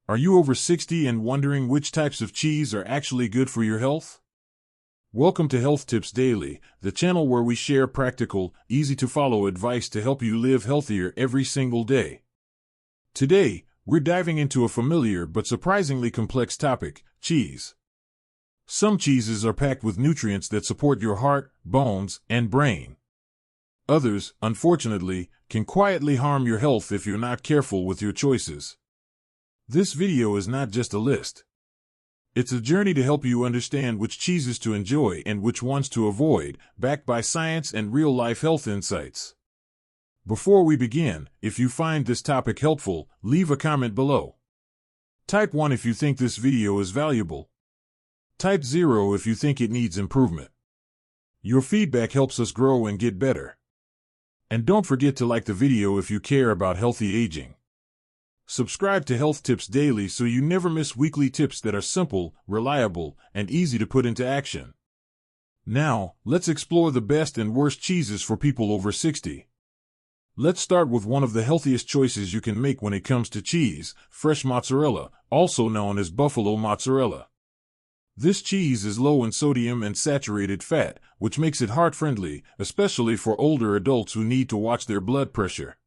Are you over 60 and wondering which types of cheese are actually good for your health? Welcome to Health Tips Daily, the channel where we share practical, easy-to-follow advice to help you live healthier every single day. Today, we're diving into a familiar but surprisingly complex topic: cheese. Some cheeses are packed with nutrients that support your heart, bones, and brain. Others, unfortunately, can quietly harm your health if you're not careful with your choices. This video is not just a list. It's a journey to help you understand which cheeses to enjoy and which ones to avoid, backed by science and real-life health insights. Before we begin, if you find this topic helpful, leave a comment below. Type 1 if you think this video is valuable. Type 0 if you think it needs improvement. Your feedback helps us grow and get better. And don't forget to like the video if you care about healthy aging. Subscribe to Health Tips Daily so you never miss weekly tips that are simple, reliable, and easy to put into action. Now, let's explore the best and worst cheeses for people over 60. Let's start with one of the healthiest choices you can make when it comes to cheese: fresh mozzarella, also known as buffalo mozzarella. This cheese is low in sodium and saturated fat, which makes it heart-friendly, especially for older adults who need to watch their blood pressure.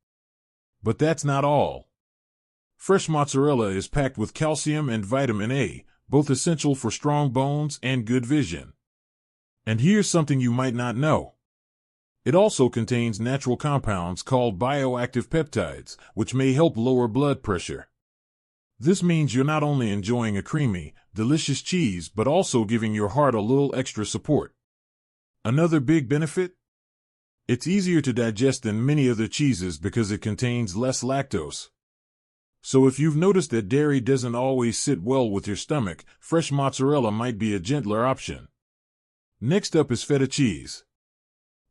But that's not all. Fresh mozzarella is packed with calcium and vitamin A, both essential for strong bones and good vision. And here's something you might not know. It also contains natural compounds called bioactive peptides, which may help lower blood pressure. This means you're not only enjoying a creamy, delicious cheese but also giving your heart a little extra support. Another big benefit? It's easier to digest than many other cheeses because it contains less lactose. So if you've noticed that dairy doesn't always sit well with your stomach, fresh mozzarella might be a gentler option. Next up is feta cheese.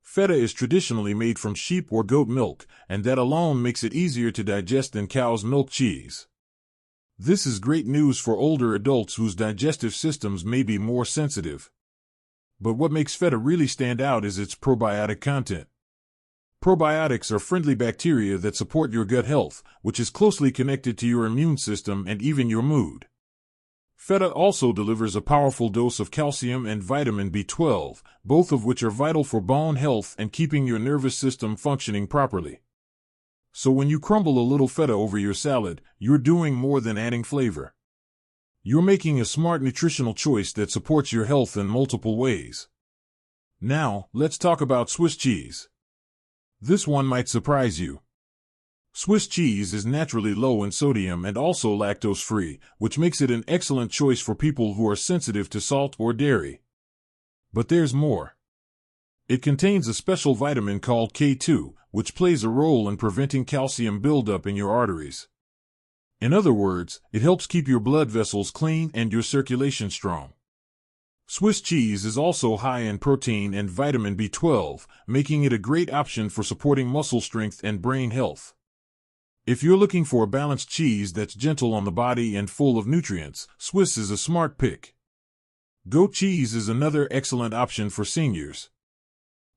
Feta is traditionally made from sheep or goat milk, and that alone makes it easier to digest than cow's milk cheese. This is great news for older adults whose digestive systems may be more sensitive. But what makes feta really stand out is its probiotic content. Probiotics are friendly bacteria that support your gut health, which is closely connected to your immune system and even your mood. Feta also delivers a powerful dose of calcium and vitamin B12, both of which are vital for bone health and keeping your nervous system functioning properly. So when you crumble a little feta over your salad, you're doing more than adding flavor. You're making a smart nutritional choice that supports your health in multiple ways. Now, let's talk about Swiss cheese. This one might surprise you. Swiss cheese is naturally low in sodium and also lactose-free, which makes it an excellent choice for people who are sensitive to salt or dairy. But there's more. It contains a special vitamin called K2, which plays a role in preventing calcium buildup in your arteries. In other words, it helps keep your blood vessels clean and your circulation strong. Swiss cheese is also high in protein and vitamin B12, making it a great option for supporting muscle strength and brain health. If you're looking for a balanced cheese that's gentle on the body and full of nutrients, Swiss is a smart pick. Goat cheese is another excellent option for seniors.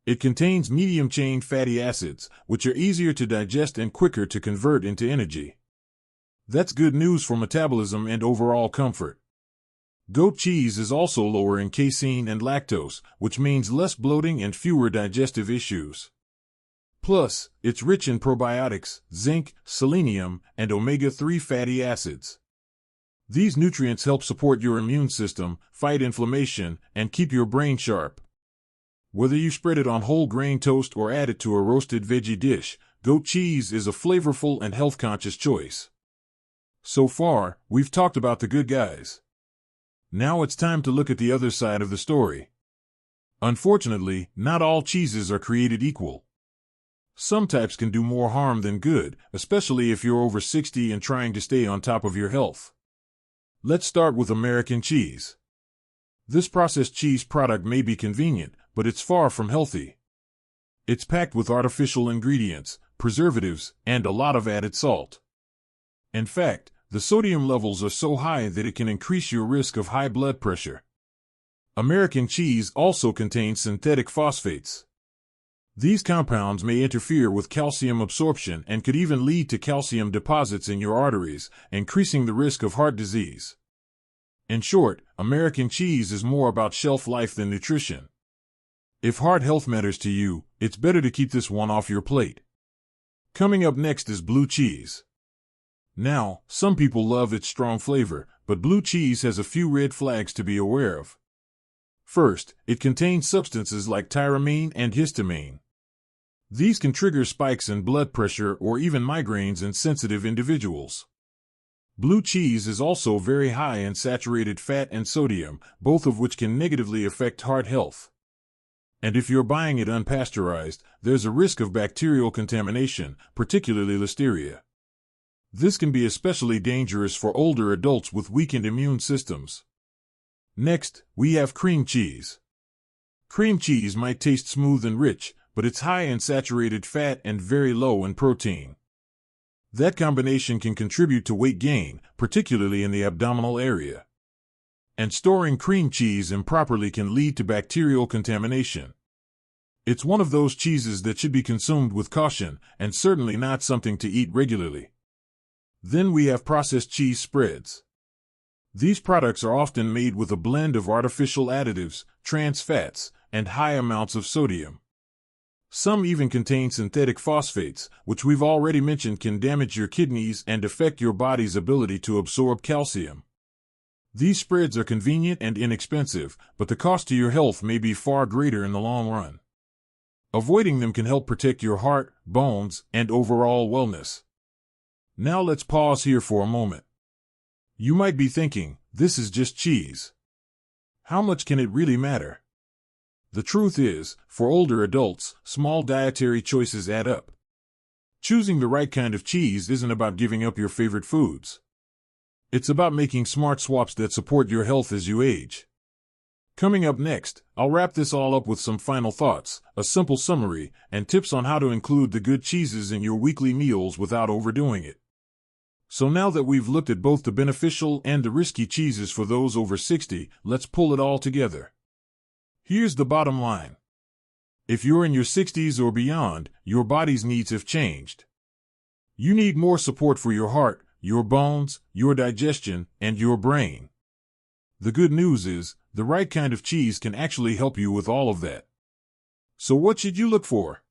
It contains medium-chain fatty acids, which are easier to digest and quicker to convert into energy. That's good news for metabolism and overall comfort. Goat cheese is also lower in casein and lactose, which means less bloating and fewer digestive issues. Plus, it's rich in probiotics, zinc, selenium, and omega-3 fatty acids. These nutrients help support your immune system, fight inflammation, and keep your brain sharp. Whether you spread it on whole grain toast or add it to a roasted veggie dish, goat cheese is a flavorful and health-conscious choice. So far, we've talked about the good guys. Now it's time to look at the other side of the story. Unfortunately, not all cheeses are created equal. Some types can do more harm than good, especially if you're over 60 and trying to stay on top of your health. Let's start with American cheese. This processed cheese product may be convenient, but it's far from healthy. It's packed with artificial ingredients, preservatives, and a lot of added salt. In fact, the sodium levels are so high that it can increase your risk of high blood pressure. American cheese also contains synthetic phosphates. These compounds may interfere with calcium absorption and could even lead to calcium deposits in your arteries, increasing the risk of heart disease. In short, American cheese is more about shelf life than nutrition. If heart health matters to you, it's better to keep this one off your plate. Coming up next is blue cheese. Now, some people love its strong flavor, but blue cheese has a few red flags to be aware of. First, it contains substances like tyramine and histamine. These can trigger spikes in blood pressure or even migraines in sensitive individuals. Blue cheese is also very high in saturated fat and sodium, both of which can negatively affect heart health. And if you're buying it unpasteurized, there's a risk of bacterial contamination, particularly listeria. This can be especially dangerous for older adults with weakened immune systems. Next, we have cream cheese. Cream cheese might taste smooth and rich, but it's high in saturated fat and very low in protein. That combination can contribute to weight gain, particularly in the abdominal area. And storing cream cheese improperly can lead to bacterial contamination. It's one of those cheeses that should be consumed with caution, and certainly not something to eat regularly. Then we have processed cheese spreads. These products are often made with a blend of artificial additives, trans fats, and high amounts of sodium. Some even contain synthetic phosphates, which we've already mentioned can damage your kidneys and affect your body's ability to absorb calcium. These spreads are convenient and inexpensive, but the cost to your health may be far greater in the long run. Avoiding them can help protect your heart, bones, and overall wellness. Now let's pause here for a moment. You might be thinking, this is just cheese. How much can it really matter? The truth is, for older adults, small dietary choices add up. Choosing the right kind of cheese isn't about giving up your favorite foods. It's about making smart swaps that support your health as you age. Coming up next, I'll wrap this all up with some final thoughts, a simple summary, and tips on how to include the good cheeses in your weekly meals without overdoing it. So now that we've looked at both the beneficial and the risky cheeses for those over 60, let's pull it all together. Here's the bottom line. If you're in your 60s or beyond, your body's needs have changed. You need more support for your heart, your bones, your digestion, and your brain. The good news is, the right kind of cheese can actually help you with all of that. So what should you look for?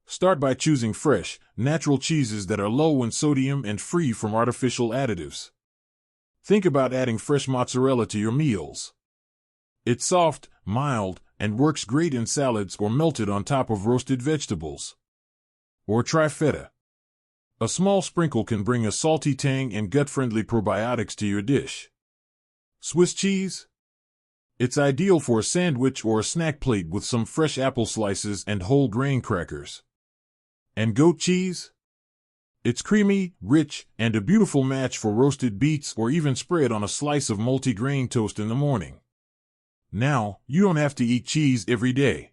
Start by choosing fresh, natural cheeses that are low in sodium and free from artificial additives. Think about adding fresh mozzarella to your meals. It's soft, mild, and works great in salads or melted on top of roasted vegetables. Or try feta. A small sprinkle can bring a salty tang and gut-friendly probiotics to your dish. Swiss cheese? It's ideal for a sandwich or a snack plate with some fresh apple slices and whole grain crackers. And goat cheese? It's creamy, rich, and a beautiful match for roasted beets or even spread on a slice of multi-grain toast in the morning. Now, you don't have to eat cheese every day.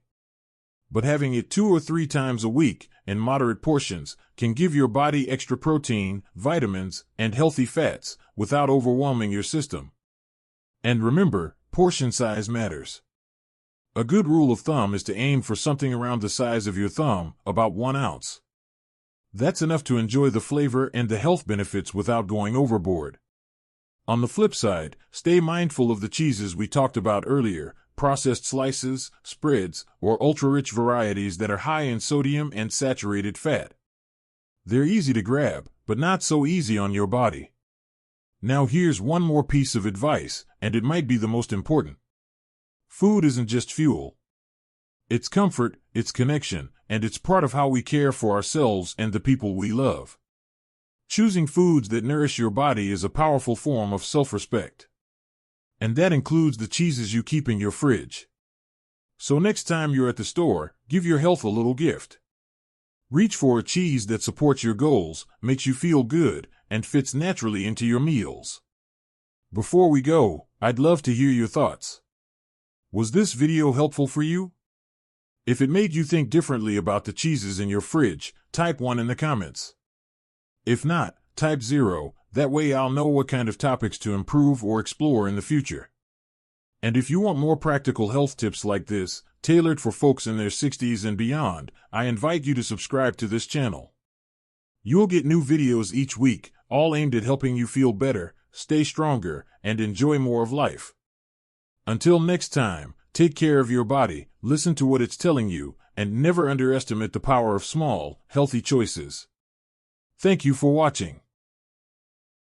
But having it 2 or 3 times a week, in moderate portions, can give your body extra protein, vitamins, and healthy fats, without overwhelming your system. And remember, portion size matters. A good rule of thumb is to aim for something around the size of your thumb, about 1 ounce. That's enough to enjoy the flavor and the health benefits without going overboard. On the flip side, stay mindful of the cheeses we talked about earlier, processed slices, spreads, or ultra-rich varieties that are high in sodium and saturated fat. They're easy to grab, but not so easy on your body. Now here's one more piece of advice, and it might be the most important. Food isn't just fuel. It's comfort, it's connection, and it's part of how we care for ourselves and the people we love. Choosing foods that nourish your body is a powerful form of self-respect. And that includes the cheeses you keep in your fridge. So next time you're at the store, give your health a little gift. Reach for a cheese that supports your goals, makes you feel good, and fits naturally into your meals. Before we go, I'd love to hear your thoughts. Was this video helpful for you? If it made you think differently about the cheeses in your fridge, type 1 in the comments. If not, type 0, that way I'll know what kind of topics to improve or explore in the future. And if you want more practical health tips like this, tailored for folks in their 60s and beyond, I invite you to subscribe to this channel. You'll get new videos each week, all aimed at helping you feel better, stay stronger, and enjoy more of life. Until next time, take care of your body, listen to what it's telling you, and never underestimate the power of small, healthy choices. Thank you for watching.